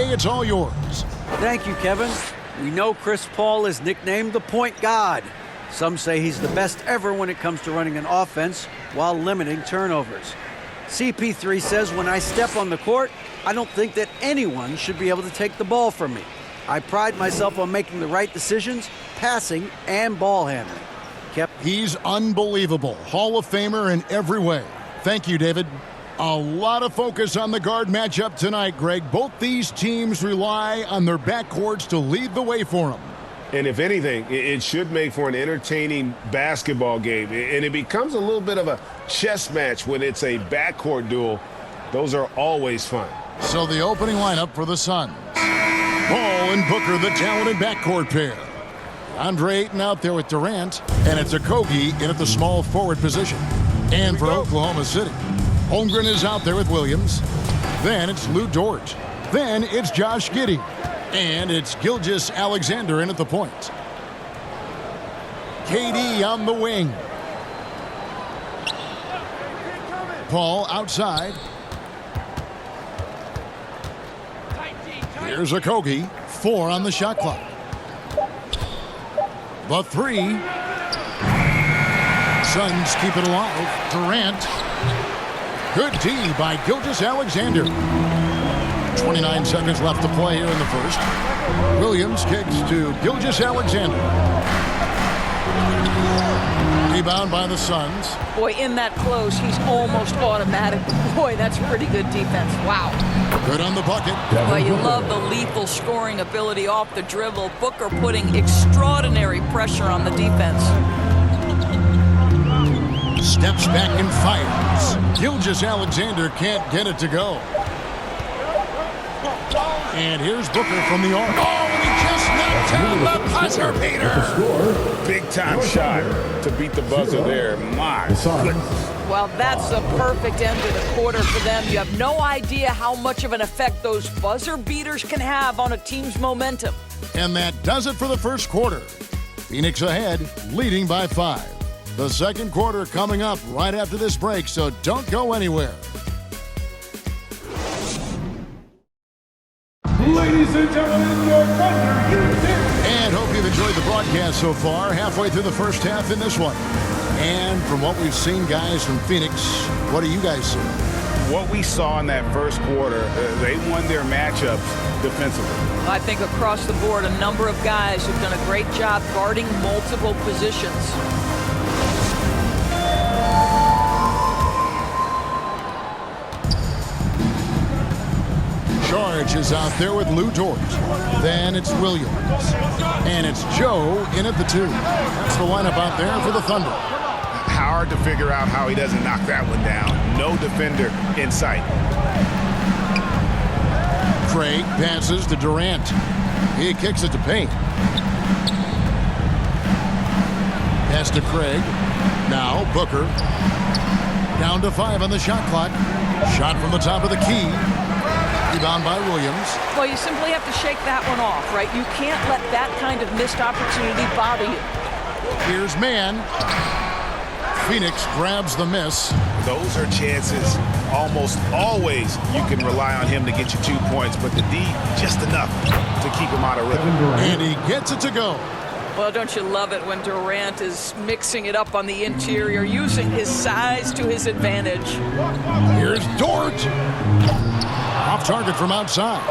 Kwai, it's all yours. Thank you, Kevin. We know Chris Paul is nicknamed the point god. Some say he's the best ever when it comes to running an offense while limiting turnovers. CP3 says when I step on the court, I don't think that anyone should be able to take the ball from me. I pride myself on making the right decisions, passing and ball handling. He's unbelievable. Hall of Famer in every way. Thank you, David. A lot of focus on the guard matchup tonight, Greg. Both these teams rely on their backcourts to lead the way for them. And if anything, it should make for an entertaining basketball game. And it becomes a little bit of a chess match when it's a backcourt duel. Those are always fun. So the opening lineup for the Suns. Paul and Booker, the talented backcourt pair. Andre Ayton out there with Durant. And it's Okogie in at the small forward position. And for Oklahoma City, Holmgren is out there with Williams. Then it's Lou Dort. Then it's Josh Giddey. And it's Gilgeous-Alexander in at the point. KD on the wing. Paul outside. Here's Okogie. 4 on the shot clock. The 3. Suns keep it alive. Durant. Good D by Gilgeous-Alexander. 29 seconds left to play here in the first. Williams kicks to Gilgeous-Alexander. Rebound by the Suns. Boy, in that close, he's almost automatic. Boy, that's pretty good defense. Wow. Good on the bucket. Well, you love the lethal scoring ability off the dribble. Booker putting extraordinary pressure on the defense. Steps back and fires. Gilgeous-Alexander can't get it to go. And here's Booker from the arc. Oh, and he just knocked down the buzzer beater. Big time shot to beat the buzzer there. My goodness. Well, that's a perfect end to the quarter for them. You have no idea how much of an effect those buzzer beaters can have on a team's momentum. And that does it for the first quarter. Phoenix ahead, leading by 5. The second quarter coming up right after this break, so don't go anywhere. Ladies and gentlemen, your Thunder, and hope you've enjoyed the broadcast so far. Halfway through the first half in this one. And from what we've seen, guys, from Phoenix, what do you guys see? What we saw in that first quarter, they won their matchups defensively. I think across the board, a number of guys have done a great job guarding multiple positions. Charge is out there with Lou Dort. Then it's Williams. And it's Joe in at the 2. That's the lineup out there for the Thunder. Hard to figure out how he doesn't knock that one down. No defender in sight. Craig passes to Durant. He kicks it to Payne. Pass to Craig. Now Booker. Down to 5 on the shot clock. Shot from the top of the key. Rebound by Williams. Well, you simply have to shake that one off, right? You can't let that kind of missed opportunity bother you. Here's Mann. Phoenix grabs the miss. Those are chances. Almost always you can rely on him to get you 2 points, but the D just enough to keep him out of rhythm. And he gets it to go. Well, don't you love it when Durant is mixing it up on the interior, using his size to his advantage. Here's Dort. Off target from outside.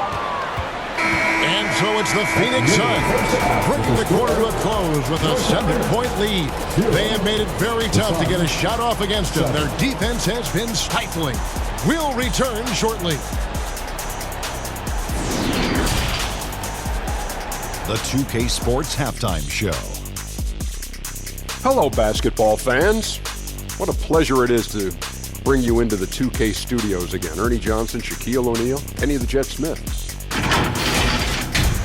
And so it's the Phoenix Suns bringing the quarter to a close with a 7-point lead. They have made it very tough to get a shot off against them. Their defense has been stifling. We'll return shortly. The 2K Sports Halftime Show. Hello, basketball fans. What a pleasure it is to bring you into the 2K studios again. Ernie Johnson, Shaquille O'Neal, Kenny the Jet Smith.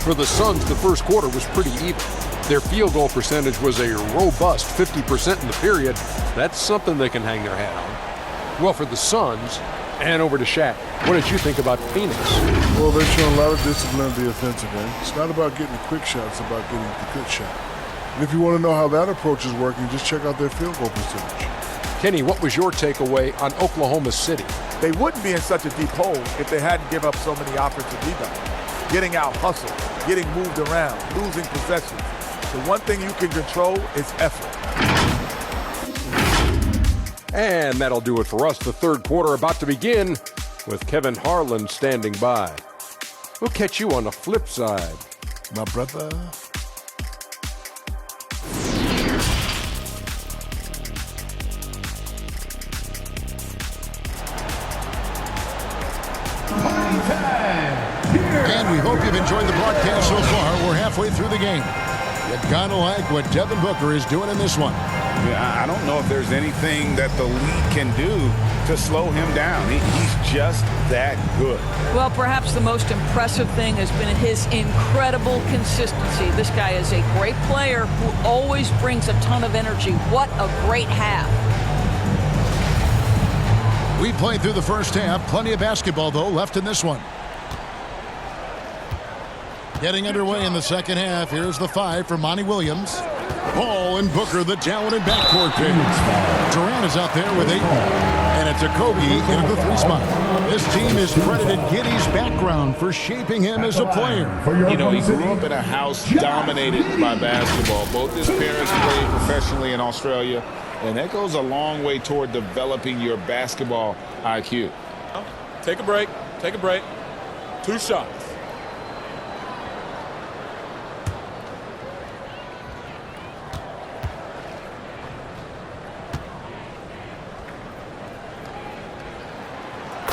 For the Suns, the first quarter was pretty even. Their field goal percentage was a robust 50% in the period. That's something they can hang their hat on. Well, for the Suns, and over to Shaq, what did you think about Phoenix? Well, they've shown a lot of discipline at the offensive end. It's not about getting a quick shot, it's about getting the good shot. And if you want to know how that approach is working, just check out their field goal percentage. Kenny, what was your takeaway on Oklahoma City? They wouldn't be in such a deep hole if they hadn't given up so many offensive rebounds. getting out hustled, getting moved around, losing possessions. The one thing you can control is effort. And that'll do it for us. The third quarter about to begin with Kevin Harlan standing by. We'll catch you on the flip side, my brother. And we hope you've enjoyed the broadcast so far. We're halfway through the game. You gotta like what Devin Booker is doing in this one. Yeah, I don't know if there's anything that the league can do to slow him down. He's just that good. Well, perhaps the most impressive thing has been his incredible consistency. This guy is a great player who always brings a ton of energy. What a great half. We played through the first half. Plenty of basketball, though, left in this one. Getting underway in the second half. Here's the 5 for Monty Williams. Paul and Booker, the talented backcourt pair. Durant is out there with 8. And it's a Kobe into the 3 spot. This team has credited Giddey's background for shaping him as a player. You know, he grew up in a house dominated by basketball. Both his parents played professionally in Australia. And that goes a long way toward developing your basketball IQ. Take a break. Take a break. 2 shots.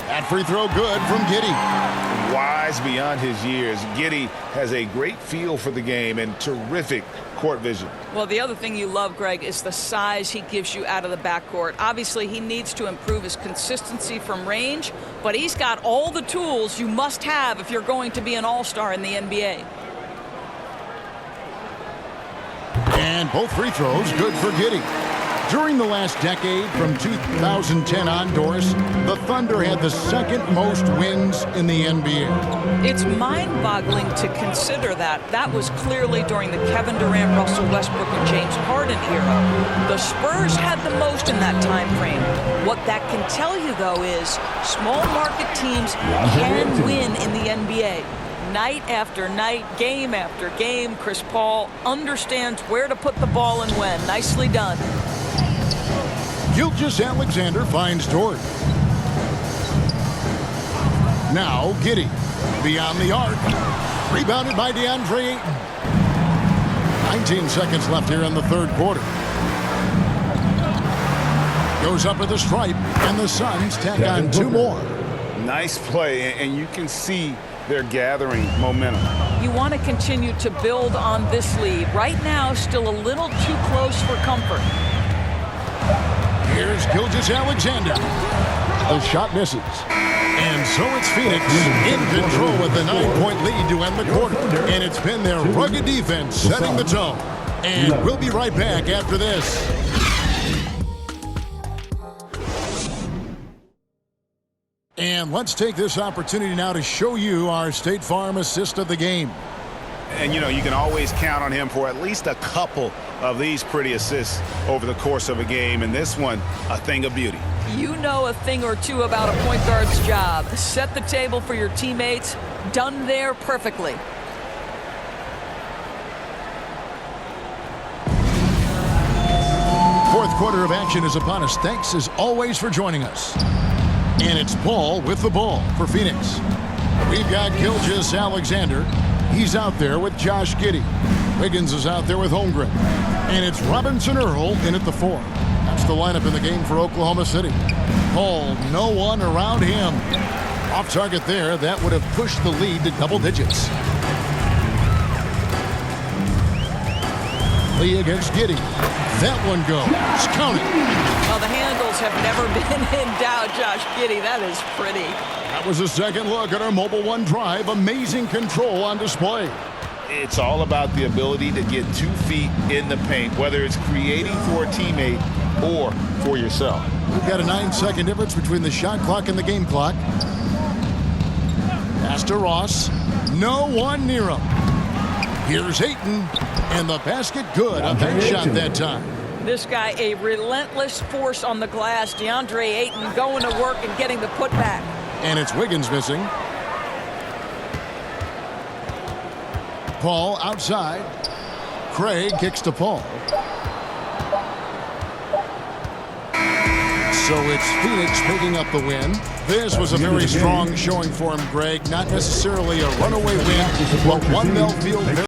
That free throw good from Giddey. Wise beyond his years, Giddey has a great feel for the game and terrific court vision. Well, the other thing you love, Greg, is the size he gives you out of the backcourt. Obviously, he needs to improve his consistency from range, but he's got all the tools you must have if you're going to be an all-star in the NBA. And both free throws good for Giddey. During the last decade, from 2010 on, Doris, the Thunder had the second most wins in the NBA. It's mind-boggling to consider that. That was clearly during the Kevin Durant, Russell Westbrook, and James Harden era. The Spurs had the most in that time frame. What that can tell you, though, is small market teams can win in the NBA. Night after night, game after game, Chris Paul understands where to put the ball and when. Nicely done. Gilgeous-Alexander finds Dort. Now Giddey beyond the arc. Rebounded by DeAndre Ayton. 19 seconds left here in the third quarter. Goes up at the stripe, and the Suns tack on 2 more. Nice play, and you can see they're gathering momentum. You want to continue to build on this lead. Right now, still a little too close for comfort. Here's Gilgeous-Alexander. The shot misses. And so it's Phoenix in control with the 9-point lead to end the quarter. And it's been their rugged defense setting the tone. And we'll be right back after this. And let's take this opportunity now to show you our State Farm assist of the game. And, you know, you can always count on him for at least a couple of these pretty assists over the course of a game. And this one, a thing of beauty. You know a thing or two about a point guard's job. Set the table for your teammates. Done there perfectly. Fourth quarter of action is upon us. Thanks as always for joining us. And it's Paul with the ball for Phoenix. We've got Gilgeous-Alexander. He's out there with Josh Giddey. Wiggins is out there with Holmgren. And it's Robinson Earl in at the 4. That's the lineup in the game for Oklahoma City. Paul, no one around him. Off target there. That would have pushed the lead to double digits. Lee against Giddey. That one goes. Count it. Well, the handles have never been in doubt, Josh Giddey. That is pretty. That was a second look at our Mobile One drive. Amazing control on display. It's all about the ability to get 2 feet in the paint, whether it's creating for a teammate or for yourself. We've got a 9-second difference between the shot clock and the game clock. Pass to Ross. No one near him. Here's Ayton. And the basket good. A big shot that time. This guy, a relentless force on the glass. DeAndre Ayton going to work and getting the putback. And it's Wiggins missing. Paul outside. Craig kicks to Paul. So it's Phoenix picking up the win. This was a very strong showing for him, Greg. Not necessarily a runaway win, but one they'll feel very